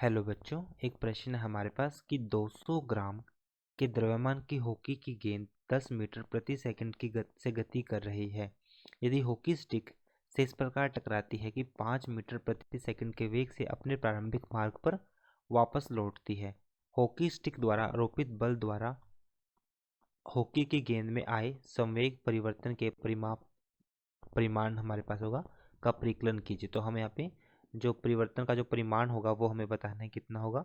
Hello बच्चों, एक प्रश्न है हमारे पास कि 200 ग्राम के द्रव्यमान की हॉकी की गेंद 10 मीटर प्रति सेकंड की से गति कर रही है। यदि हॉकी स्टिक से इस प्रकार टकराती है कि 5 मीटर प्रति सेकंड के वेग से अपने प्रारंभिक मार्ग पर वापस लौटती है। हॉकी स्टिक द्वारा आरोपित बल द्वारा हॉकी की गेंद में आए संवेग परिवर्तन के परिमाण हमारे पास होगा का परिकलन कीजिए। तो हमें यहाँ पे जो परिवर्तन का जो परिमाण होगा वो हमें बताना है कितना होगा।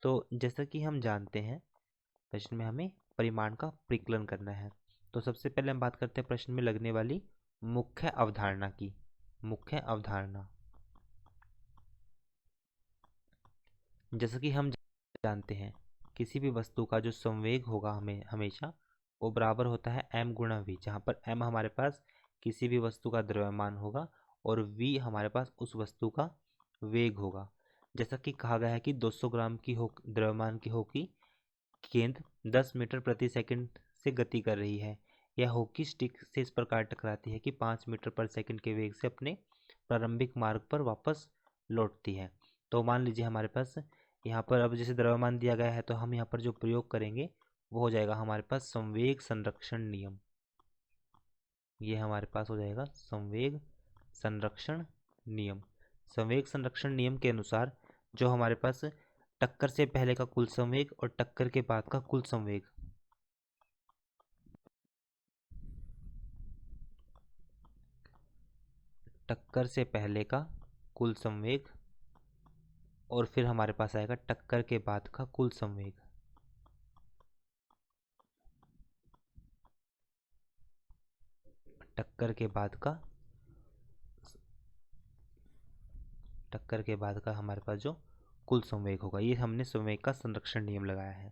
तो जैसा कि हम जानते हैं प्रश्न में हमें परिमाण का परिकलन करना है। तो सबसे पहले हम बात करते हैं प्रश्न में लगने वाली मुख्य अवधारणा की। मुख्य अवधारणा, जैसा कि हम जानते हैं किसी भी वस्तु का जो संवेग होगा हमें हमेशा वो बराबर होता है m गुणा v, जहाँ पर m हमारे पास किसी भी वस्तु का द्रव्यमान होगा और v हमारे पास उस वस्तु का वेग होगा। जैसा कि कहा गया है कि 200 ग्राम की द्रव्यमान की हॉकी गेंद 10 मीटर प्रति सेकंड से गति कर रही है। यह हॉकी स्टिक से इस प्रकार टकराती है कि 5 मीटर पर सेकंड के वेग से अपने प्रारंभिक मार्ग पर वापस लौटती है। तो मान लीजिए हमारे पास यहाँ पर अब जैसे द्रव्यमान दिया गया है तो हम यहाँ पर जो प्रयोग करेंगे वो हो जाएगा हमारे पास संवेग संरक्षण नियम। ये हमारे पास हो जाएगा संवेग संरक्षण नियम। संवेग संरक्षण नियम के अनुसार जो हमारे पास टक्कर से पहले का कुल संवेग और टक्कर के बाद का कुल संवेग, टक्कर से पहले का कुल संवेग और फिर हमारे पास आएगा टक्कर के बाद का कुल संवेग। टक्कर के बाद का हमारे पास जो कुल संवेग होगा, ये हमने संवेग का संरक्षण नियम लगाया है।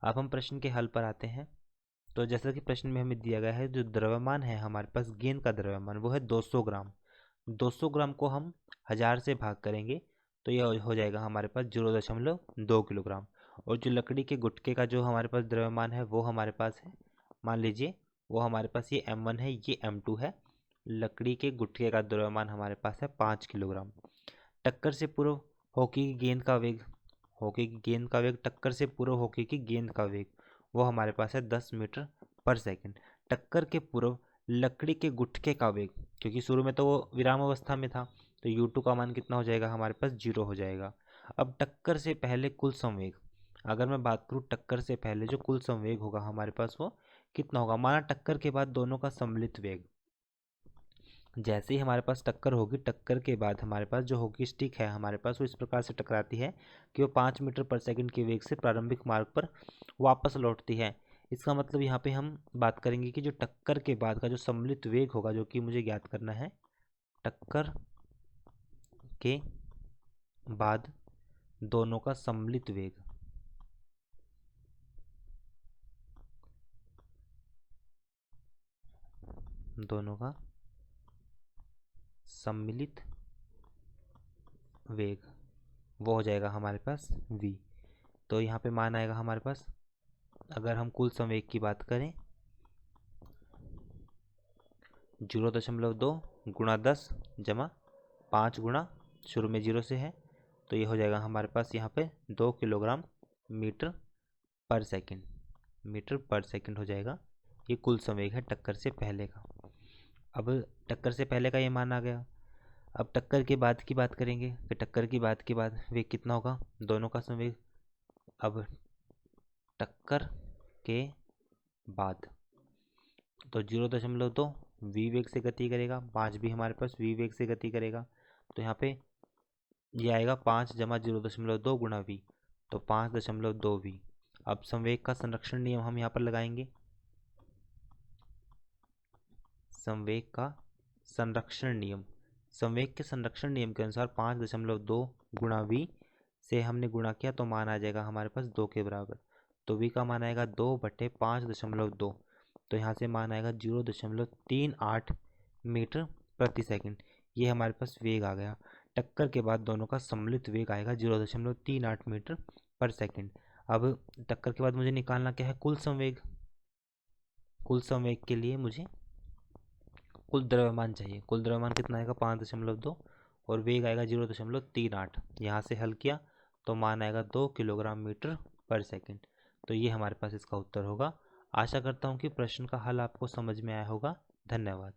अब हम प्रश्न के हल पर आते हैं। तो जैसा कि प्रश्न में हमें दिया गया है जो द्रव्यमान है हमारे पास गेंद का द्रव्यमान वो है 200 ग्राम। 200 ग्राम को हम 1000 से भाग करेंगे तो यह हो जाएगा हमारे पास 0.2 किलोग्राम। और जो लकड़ी के गुटके का जो हमारे पास द्रव्यमान है वो हमारे पास है, मान लीजिए वो हमारे पास ये m1 है, ये m2 है। लकड़ी के गुटके का द्रव्यमान हमारे पास है 5 किलोग्राम। टक्कर से पूर्व हॉकी की गेंद का वेग, हॉकी की गेंद का वेग टक्कर से पूर्व हॉकी की गेंद का वेग वो हमारे पास है 10 मीटर पर सेकंड। टक्कर के पूर्व लकड़ी के गुटके का वेग, क्योंकि शुरू में तो वो विराम अवस्था में था तो u2 का मान कितना हो जाएगा हमारे पास 0 हो जाएगा। अब टक्कर से पहले कुल संवेग, अगर मैं बात करूँ टक्कर से पहले जो कुल संवेग होगा हमारे पास वो कितना होगा। माना टक्कर के बाद दोनों का सम्मिलित वेग, जैसे ही हमारे पास टक्कर होगी टक्कर के बाद हमारे पास जो हॉकी स्टिक है हमारे पास वो इस प्रकार से टकराती है कि वो 5 मीटर पर सेकंड के वेग से प्रारंभिक मार्ग पर वापस लौटती है। इसका मतलब यहाँ पे हम बात करेंगे कि जो टक्कर के बाद का जो सम्मिलित वेग होगा जो कि मुझे ज्ञात करना है, टक्कर के बाद दोनों का सम्मिलित वेग, दोनों का सम्मिलित वेग वो हो जाएगा हमारे पास v। तो यहाँ पे मान आएगा हमारे पास, अगर हम कुल संवेग की बात करें 0.2 गुणा 10 जमा 5 गुणा शुरू में 0 से है तो ये हो जाएगा हमारे पास यहाँ पे 2 किलोग्राम मीटर पर सेकंड, मीटर पर सेकंड हो जाएगा। ये कुल संवेग है टक्कर से पहले का। अब टक्कर से पहले का ये मान आ गया। अब टक्कर के बाद की बात करेंगे कि टक्कर की बात के बाद वेग कितना होगा, दोनों का संवेग। अब टक्कर के बाद तो 0.2 v वेग से गति करेगा, 5 भी हमारे पास v वेग से गति करेगा तो यहाँ पे ये आएगा 5 जमा 0.2 गुणा v, तो 5.2 v। अब संवेग का संरक्षण नियम हम यहाँ पर लगाएंगे। संवेग का संरक्षण नियम, संवेग के संरक्षण नियम के अनुसार 5.2 गुणा v से हमने गुणा किया तो मान आ जाएगा हमारे पास 2 के बराबर। तो v का मान आएगा 2/5.2, तो यहाँ से मान आएगा 0.38 मीटर प्रति सेकंड। ये हमारे पास वेग आ गया। टक्कर के बाद दोनों का सम्मिलित वेग आएगा 0.38 मीटर पर सेकंड। अब टक्कर के बाद मुझे निकालना क्या है, कुल संवेग। कुल संवेग के लिए मुझे कुल द्रव्यमान चाहिए। कुल द्रव्यमान कितना आएगा 5.2 और वेग आएगा 0.38। यहाँ से हल किया तो मान आएगा 2 किलोग्राम मीटर पर सेकंड। तो ये हमारे पास इसका उत्तर होगा। आशा करता हूँ कि प्रश्न का हल आपको समझ में आया होगा। धन्यवाद।